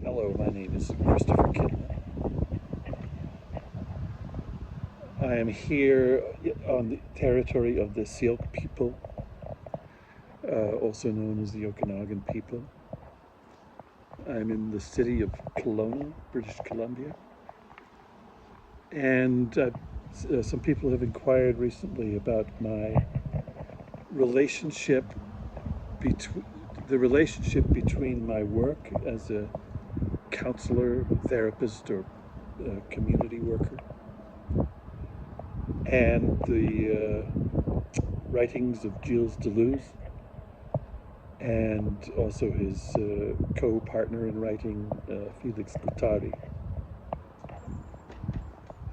Hello, my name is Christopher Kinman. I am here on the territory of the Syilx people, also known as the Okanagan people. I'm in the city of Kelowna, British Columbia. And some people have inquired recently about my relationship between my work as a counselor, therapist, or community worker, and the writings of Gilles Deleuze, and also his co-partner in writing, Felix Guattari.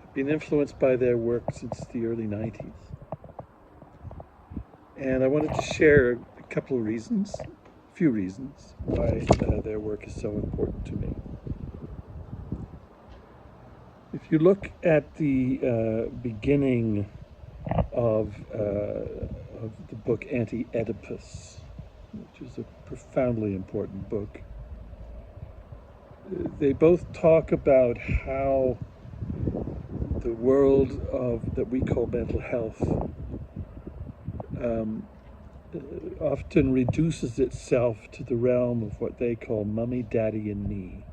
I've been influenced by their work since the early 90s. And I wanted to share a couple of reasons, a few reasons, why their work is so important to me. If you look at the beginning of the book Anti-Oedipus, which is a profoundly important book, they both talk about how the world that we call mental health often reduces itself to the realm of what they call mummy, daddy, and me,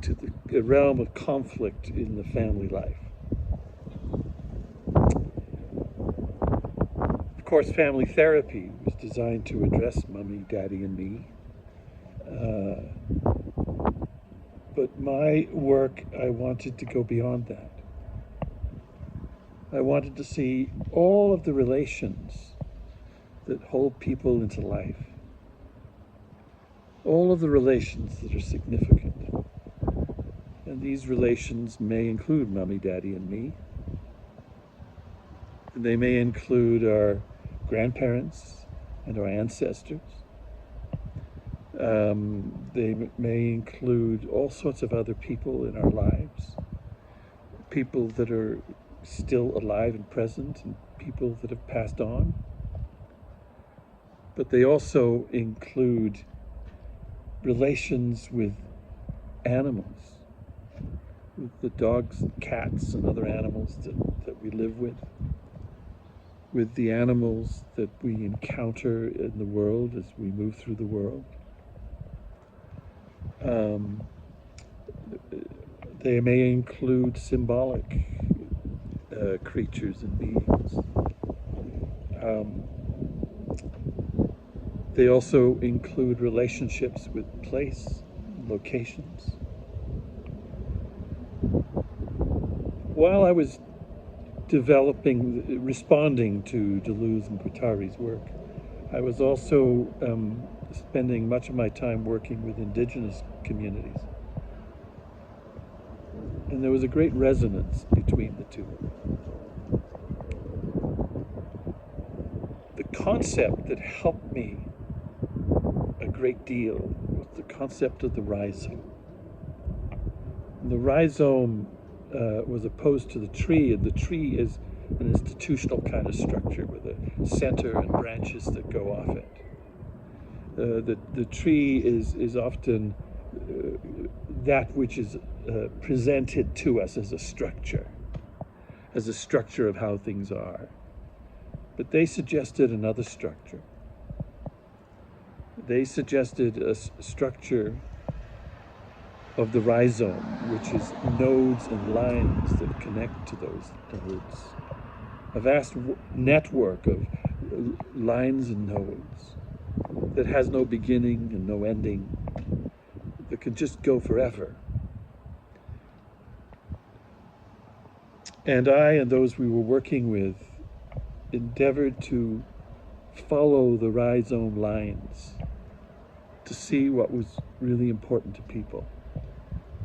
to the realm of conflict in the family life. Of course, family therapy was designed to address mummy, daddy, and me. But my work, I wanted to go beyond that. I wanted to see all of the relations that hold people into life, all of the relations that are significant. And these relations may include mommy, daddy, and me. And they may include our grandparents and our ancestors. They may include all sorts of other people in our lives, people that are still alive and present, and people that have passed on. But they also include relations with animals, with the dogs and cats and other animals that we live with the animals that we encounter in the world as we move through the world. They may include symbolic creatures and beings. They also include relationships with place, locations. While I was responding to Deleuze and Guattari's work, I was also spending much of my time working with indigenous communities. And there was a great resonance between the two. The concept that helped me a great deal was the concept of the rhizome. And the rhizome was opposed to the tree, and the tree is an institutional kind of structure with a center and branches that go off it. The tree is often that which is presented to us as a structure of how things are. But they suggested another structure. They suggested a structure of the rhizome, which is nodes and lines that connect to those nodes. A vast network of lines and nodes that has no beginning and no ending, that can just go forever. And I and those we were working with endeavored to follow the rhizome lines to see what was really important to people,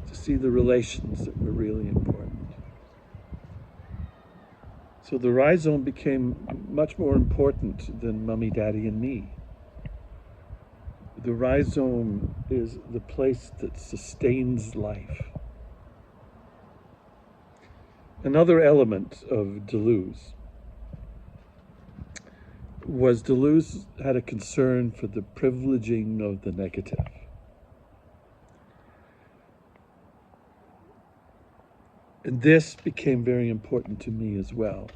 to see the relations that were really important. So the rhizome became much more important than mummy, daddy, and me. The rhizome is the place that sustains life. Another element of Deleuze was Deleuze had a concern for the privileging of the negative. And this became very important to me as well.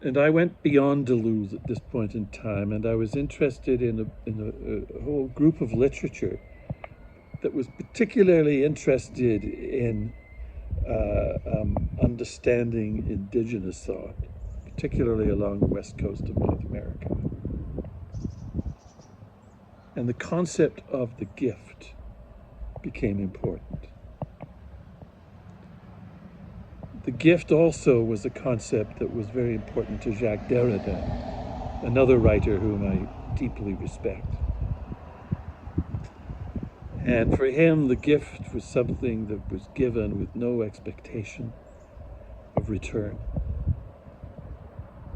And I went beyond Deleuze at this point in time, and I was interested in a whole group of literature that was particularly interested in understanding indigenous thought, particularly along the west coast of North America. And the concept of the gift became important. The gift also was a concept that was very important to Gilles Deleuze, another writer whom I deeply respect. And for him, the gift was something that was given with no expectation of return.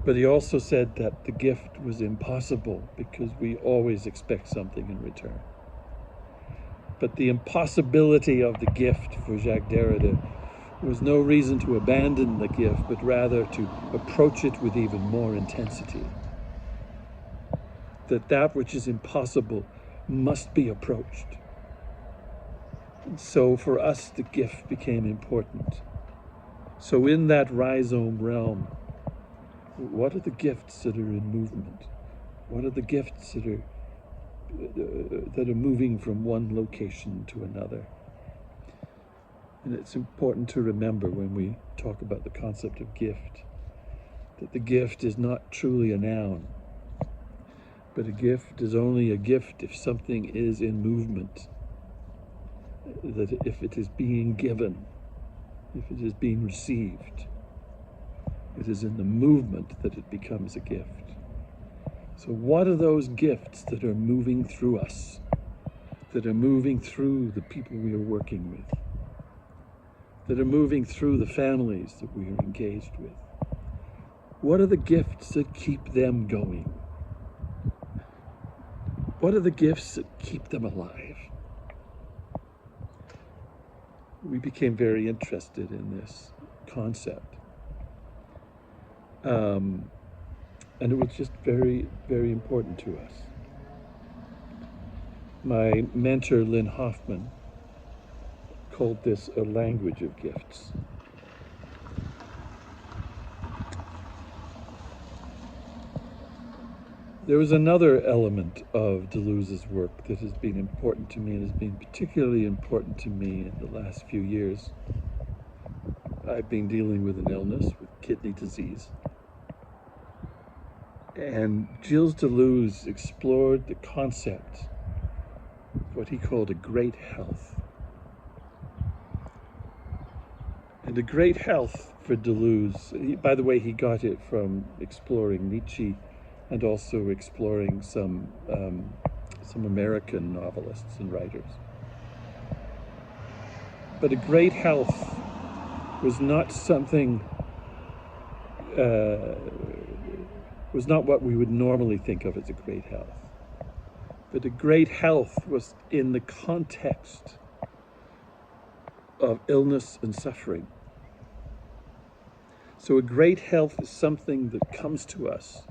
But he also said that the gift was impossible because we always expect something in return. But the impossibility of the gift for Gilles Deleuze was no reason to abandon the gift, but rather to approach it with even more intensity. That which is impossible must be approached. And so for us, the gift became important. So in that rhizome realm, what are the gifts that are in movement? What are the gifts that are moving from one location to another? And it's important to remember when we talk about the concept of gift, that the gift is not truly a noun, but a gift is only a gift if something is in movement, that if it is being given, if it is being received, it is in the movement that it becomes a gift. So what are those gifts that are moving through us, that are moving through the people we are working with, that are moving through the families that we are engaged with? What are the gifts that keep them going? What are the gifts that keep them alive? We became very interested in this concept. And it was just very, very important to us. My mentor, Lynn Hoffman, called this a language of gifts. There was another element of Deleuze's work that has been important to me and has been particularly important to me in the last few years. I've been dealing with an illness, with kidney disease. And Gilles Deleuze explored the concept of what he called a great health. And a great health for Deleuze, by the way, he got it from exploring Nietzsche and also exploring some American novelists and writers. But a great health was not something, was not what we would normally think of as a great health. But a great health was in the context of illness and suffering. So a great health is something that comes to us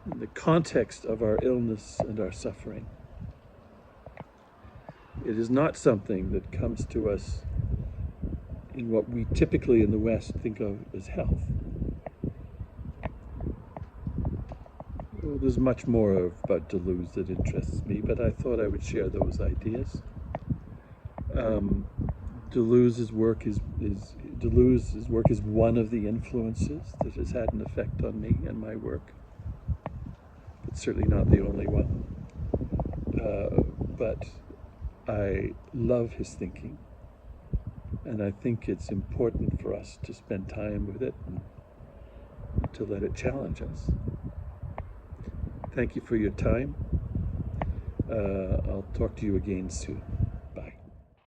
in the context of our illness and our suffering. It is not something that comes to us in what we typically in the West think of as health. Well, there's much more about Deleuze that interests me, but I thought I would share those ideas. Deleuze's work is one of the influences that has had an effect on me and my work. It's certainly not the only one. But I love his thinking, and I think it's important for us to spend time with it and to let it challenge us. Thank you for your time. I'll talk to you again soon.